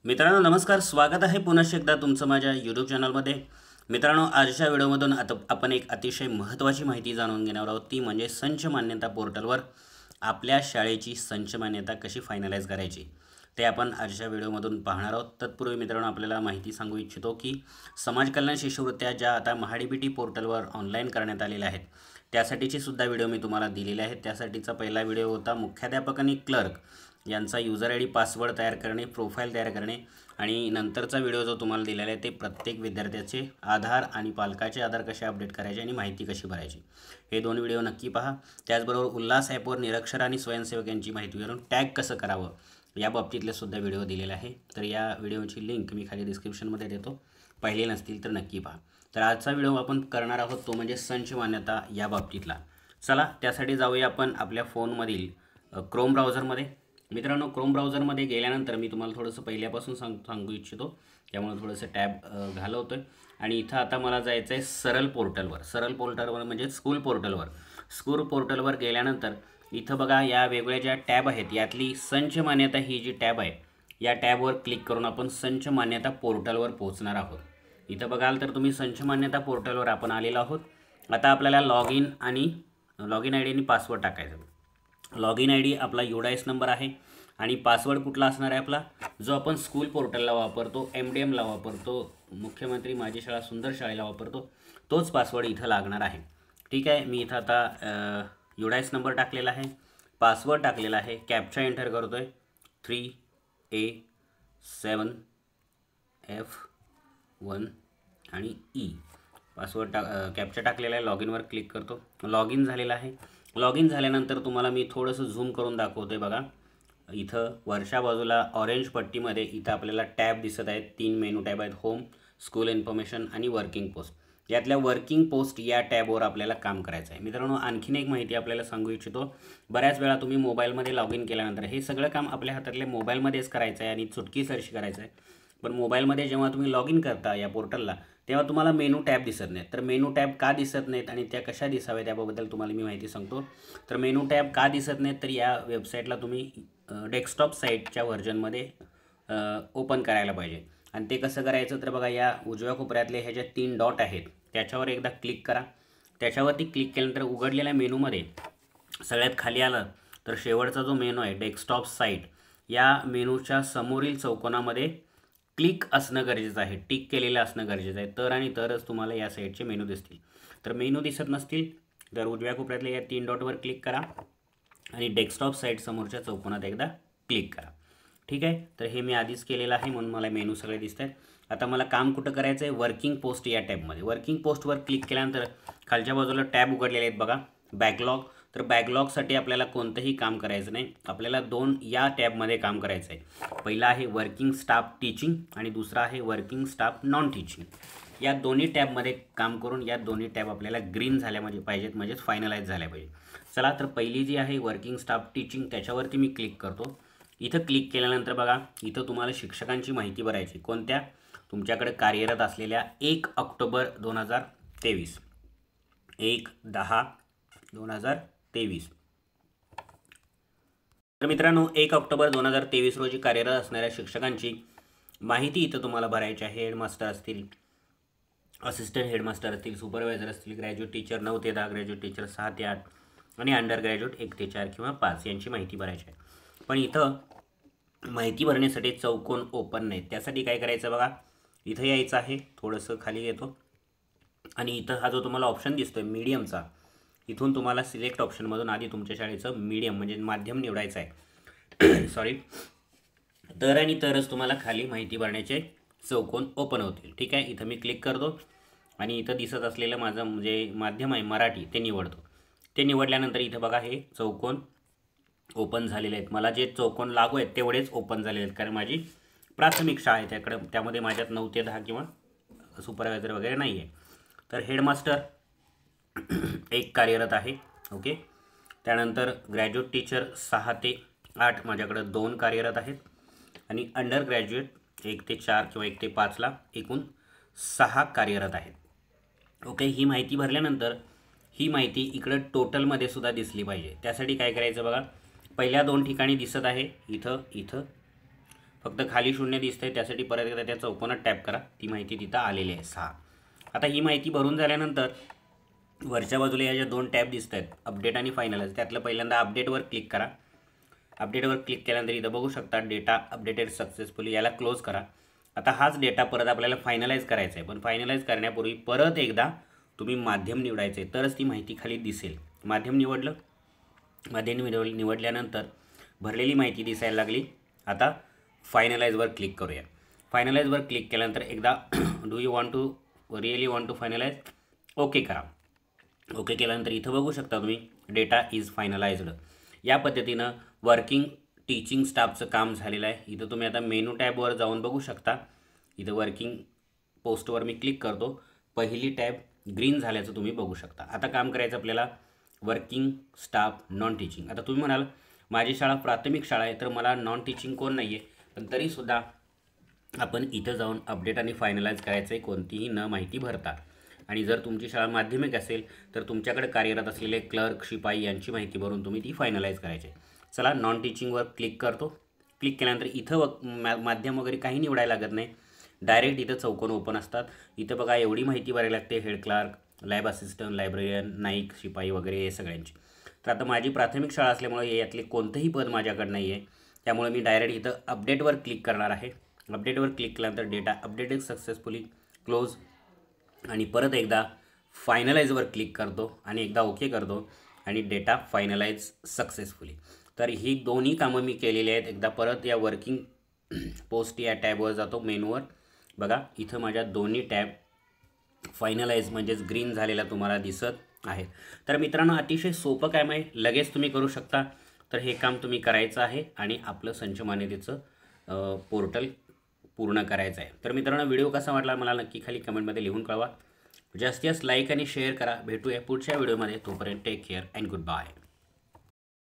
मित्रांनो नमस्कार, स्वागत आहे पुन्हा एकदा तुमचं माझ्या यूट्यूब चॅनलमध्ये। मित्रांनो आजच्या व्हिडिओमधून आता आपण एक अतिशय महत्त्वाची माहिती जाणून घेणार आहोत, ती म्हणजे संच मान्यता पोर्टलवर आपल्या शाळेची संच मान्यता कशी फायनलाइज करायची ते आपण आजच्या व्हिडिओमधून पाहणार आहोत। तत्पूर्वी मित्रांनो आपल्याला माहिती सांगू इच्छितो की समाज कल्याण शिष्यवृत्त्या ज्या आता महाडीबीटी पोर्टलवर ऑनलाईन करण्यात आलेल्या आहेत त्यासाठीची सुद्धा व्हिडिओ मी तुम्हाला दिलेले आहेत। त्यासाठीचा पहिला व्हिडिओ होता मुख्याध्यापक आणि क्लर्क यांचा यूजर आयडी पासवर्ड तयार करणे, प्रोफाइल तयार करणे, आणि नंतरचा व्हिडिओ जो तुम्हाला दिलेला आहे ते प्रत्येक विद्यार्थ्याचे आधार आणि पालकाचे आधार कसे अपडेट करायचे आणि माहिती कशी भरायची, हे दोन व्हिडिओ नक्की पहा। त्याचबरोबर उल्हास ॲपवर निरक्षर आणि स्वयंसेवक यांची माहिती भरून टॅग कसं करावं या बाबतीतले सुद्धा व्हिडिओ दिलेले आहे। तर या व्हिडिओची लिंक मी खाली डिस्क्रिप्शनमध्ये देतो, पाहिले नसतील तर नक्की पहा। तर आजचा व्हिडिओ आपण करणार आहोत तो म्हणजे संच मान्यता या बाबतीतला। चला त्यासाठी जाऊया आपण आपल्या फोनमधील क्रोम ब्राउझरमध्ये। मित्रांनो क्रोम ब्राउझरमध्ये गेल्यानंतर मी तुम्हाला थोडंसं पहिल्यापासून सांगू इच्छितो, त्यामुळे थोडंसं टॅब घालवतो आहे। आणि इथं आता मला जायचं आहे सरल पोर्टलवर म्हणजे स्कूल पोर्टलवर गेल्यानंतर इथं बघा या वेगवेगळ्या ज्या टॅब आहेत यातली संच मान्यता ही जी टॅब आहे या टॅबवर क्लिक करून आपण संच मान्यता पोर्टलवर पोहोचणार आहोत। इथं बघाल तर तुम्ही संच मान्यता पोर्टलवर आपण आलेलो आहोत। आता आपल्याला लॉगिन आय डी आणि पासवर्ड टाकायचा। लॉगिन आय डी आपला UDIS नंबर आहे आणि पासवर्ड कुठला असणार आहे आपला, जो आपण स्कूल पोर्टलला वापरतो, MDMला वापरतो, मुख्यमंत्री माझी शाळा सुंदर शाळेला वापरतो, तोच पासवर्ड इथं लागणार आहे। ठीक आहे, मी इथं आता UDIS नंबर टाकलेला आहे, पासवर्ड टाकलेला आहे, कॅप्चा एंटर करतो आहे 3A7F1 आणि E पासवर्ड कॅप्चा टाकलेला आहे। लॉगिनवर क्लिक करतो, लॉगिन झालेला आहे। लॉगिन झाल्यानंतर तुम्हाला मी थोडंसं झूम करून दाखवतो आहे। बघा इथं वरच्या बाजूला ऑरेंज पट्टीमध्ये इथं आपल्याला टॅब दिसत आहेत, 3 मेनू टॅब आहेत, होम, स्कूल इन्फॉर्मेशन आणि वर्किंग पोस्ट। यातल्या वर्किंग पोस्ट या टॅबवर आपल्याला काम करायचं आहे। मित्रांनो आणखीन एक माहिती आपल्याला सांगू इच्छितो, बऱ्याच वेळा तुम्ही मोबाईलमध्ये लॉगिन केल्यानंतर हे सगळं काम आपल्या हातातले मोबाईलमध्येच करायचं आहे आणि चुटकीसरशी करायचं आहे, पण मोबाईलमध्ये जेव्हा तुम्ही लॉगिन करता या पोर्टलला तेव्हा तुम्हाला मेनू टॅब दिसत नाहीत। तर मेनू टॅब का दिसत नाहीत आणि त्या कशा दिसाव्या त्याबद्दल तुम्हाला मी माहिती सांगतो। तर मेनू टॅब का दिसत नाहीत तर या वेबसाईटला तुम्ही डेस्कटॉप साईटच्या व्हर्जनमध्ये ओपन करायला पाहिजे। आणि ते कसं करायचं तर बघा या उजव्या कोपऱ्यातले ह्या ज्या 3 डॉट आहेत त्याच्यावर एकदा क्लिक करा। त्याच्यावरती क्लिक केल्यानंतर उघडलेल्या मेनूमध्ये सगळ्यात खाली आलं तर शेवटचा जो मेनू आहे डेस्कटॉप साईट, या मेनूच्या समोरील चौकोनामध्ये क्लिक असणं गरजेचं आहे, टिक केलेलं असणं गरजेचं आहे, तर आणि तरच तुम्हाला या साईटचे मेनू दिसतील। तर मेनू दिसत नसतील तर उजव्या कोपऱ्यातल्या या 3 डॉटवर क्लिक करा आणि डेस्कटॉप साईट समोरच्या चौकोनात एकदा क्लिक करा। ठीक आहे, तर हे मी आधीच केलेलं आहे म्हणून मला मेनू सगळे दिसत आहेत। आता मला काम कुठं करायचं आहे, वर्किंग पोस्ट या टॅबमध्ये। वर्किंग पोस्टवर क्लिक केल्यानंतर खालच्या बाजूला टॅब उघडलेले आहेत बघा, बॅकलॉग। तर बॅकलॉगसाठी आपल्याला कोणतंही काम करायचं नाही, आपल्याला 2 या टॅबमध्ये काम करायचं आहे। पहिला आहे वर्किंग स्टाफ टीचिंग आणि दुसरा आहे वर्किंग स्टाफ नॉन टीचिंग। या दोन्ही टॅबमध्ये काम करून या दोन्ही टॅब आपल्याला ग्रीन झाल्या पाहिजेत, म्हणजेच फायनलाइज झाल्या पाहिजे। चला तर पहिली जी आहे वर्किंग स्टाफ टीचिंग त्याच्यावरती मी क्लिक करतो। इथं क्लिक केल्यानंतर बघा इथं तुम्हाला शिक्षकांची माहिती भरायची, कोणत्या, तुमच्याकडे कार्यरत असलेल्या 1 ऑक्टोबर 2023, 1/10/2023। तर मित्रांनो 1 ऑक्टोबर 2023 रोजी कार्यरत असणाऱ्या शिक्षकांची माहिती इथं तुम्हाला भरायची आहे। हेडमास्टर असतील, असिस्टंट हेडमास्टर असतील, सुपरवायझर असतील, ग्रॅज्युएट टीचर 9 ते 10, ग्रॅज्युएट टीचर 6 ते 8 आणि अंडर ग्रॅज्युएट 1 ते 4 किंवा 5 यांची माहिती भरायची आहे। पण इथं माहिती भरण्यासाठी चौकोन ओपन नाहीत, त्यासाठी काय करायचं बघा, इथं यायचं आहे, थोडंसं खाली येतो आणि इथं हा जो तुम्हाला ऑप्शन दिसतोय मीडियमचा, इथून तुम्हाला सिलेक्ट ऑप्शनमधून आधी तुमच्या शाळेचं मीडियम म्हणजे माध्यम निवडायचं आहे सॉरी, तर आणि तरच तुम्हाला खाली माहिती भरण्याचे चौकोन ओपन होतील। ठीक आहे, इथं मी क्लिक करतो आणि इथं दिसत असलेलं माझं म्हणजे माध्यम आहे मराठी ते निवडतो। ते निवडल्यानंतर इथं बघा हे चौकोन ओपन झालेले आहेत, मला जे चौकोन लागू आहेत तेवढेच ओपन झालेले आहेत, कारण माझी प्राथमिक शाळा आहे त्यामध्ये माझ्यात 9 ते 10 किंवा सुपरवायझर वगैरे नाही आहे। तर हेडमास्टर 1 कार्यरत आहे, ओके। त्यानंतर ग्रॅज्युएट टीचर 6 ते 8 माझ्याकडे 2 कार्यरत आहेत आणि अंडर ग्रॅज्युएट 1 ते 4 किंवा 1 ते 5ला एकूण 6 कार्यरत आहेत। ओके, ही माहिती भरल्यानंतर ही माहिती इकडं टोटलमध्ये सुद्धा दिसली पाहिजे। त्यासाठी काय करायचं बघा, पहिल्या 2 ठिकाणी दिसत आहे इथं फक्त खाली 0 दिसतंय, त्यासाठी परत एकदा त्या चौकोनात टॅप करा, ती माहिती तिथं आलेली आहे 6. आता ही माहिती भरून झाल्यानंतर वरच्या बाजूला या ज्या 2 टॅब दिसत आहेत, अपडेट आणि फायनलाइज, त्यातलं पहिल्यांदा अपडेटवर क्लिक करा. अपडेटवर क्लिक केल्यानंतर इथं बघू शकता डेटा अपडेटेड सक्सेसफुली, याला क्लोज करा. आता हाच डेटा परत आपल्याला फायनलाइज करायचा आहे, पण फायनलाइज करण्यापूर्वी परत एकदा तुम्ही माध्यम निवडायचं आहे, तरच ती माहिती खाली दिसेल. माध्यम निवडलं, माध्यम निवडल्यानंतर भरलेली माहिती दिसायला लागली. आता फायनलाइजवर क्लिक करूया. फायनलाइजवर क्लिक केल्यानंतर एकदा do you want to really want to finalise, okay करा. ओके केल्यानंतर इथं बघू शकता तुम्ही डेटा इज फायनलाइज्ड. या पद्धतीनं वर्किंग टीचिंग स्टाफचं काम झालेलं आहे. इथं तुम्ही आता मेनू टॅबवर जाऊन बघू शकता. इथं वर्किंग पोस्टवर मी क्लिक करतो, पहिली टॅब ग्रीन झाल्याचं तुम्ही बघू शकता. आता काम करायचं आपल्याला वर्किंग स्टाफ नॉन टीचिंग. आता तुम्ही म्हणाल माझी शाळा प्राथमिक शाळा आहे, तर मला नॉन टीचिंग कोण नाही आहे, पण तरीसुद्धा आपण इथं जाऊन अपडेट आणि फायनलाइज करायचं आहे, कोणतीही न माहिती भरता. आणि जर तुमची शाळा माध्यमिक असेल तर तुमच्याकडे कार्यरत असलेले क्लर्क, शिपाई यांची माहिती भरून तुम्ही ती फायनलाइज करायची. चला नॉन टीचिंगवर क्लिक करतो. क्लिक केल्यानंतर इथं माध्यम वगैरे काही निवडायला लागत नाही, डायरेक्ट इथं चौकोन ओपन असतात. इथं बघा एवढी माहिती भरायला लागते, head clerk, lab assistant, librarian, नाईक, शिपाई वगैरे हे सगळ्यांची. तर आता माझी प्राथमिक शाळा असल्यामुळे यातले कोणतंही पद माझ्याकडे नाही आहे, त्यामुळे मी डायरेक्ट इथं अपडेटवर क्लिक करणार आहे. अपडेटवर क्लिक केल्यानंतर डेटा अपडेटेड सक्सेसफुली, क्लोज, आणि परत एकदा फायनलाइजवर क्लिक करतो आणि एकदा ओके करतो आणि डेटा फायनलाइज सक्सेसफुली. तर ही दोन्ही कामं मी केलेली आहेत. एकदा परत या वर्किंग पोस्ट या टॅबवर जातो, मेनूवर बघा इथं माझ्या दोन्ही टॅब फायनलाइज म्हणजेच ग्रीन झालेला तुम्हाला दिसत आहे. तर मित्रांनो अतिशय सोपं काम आहे, लगेच तुम्ही करू शकता. तर हे काम तुम्ही करायचं आहे आणि आपलं संच मान्यतेचं पोर्टल पूर्ण करायचं आहे. तर मित्रांनो व्हिडिओ कसा वाटला मला नक्की खाली कमेंटमध्ये लिहून कळवा. जास्तीत जास्त लाईक आणि शेअर करा. भेटूया पुढच्या व्हिडिओमध्ये. तोपर्यंत take care and good bye.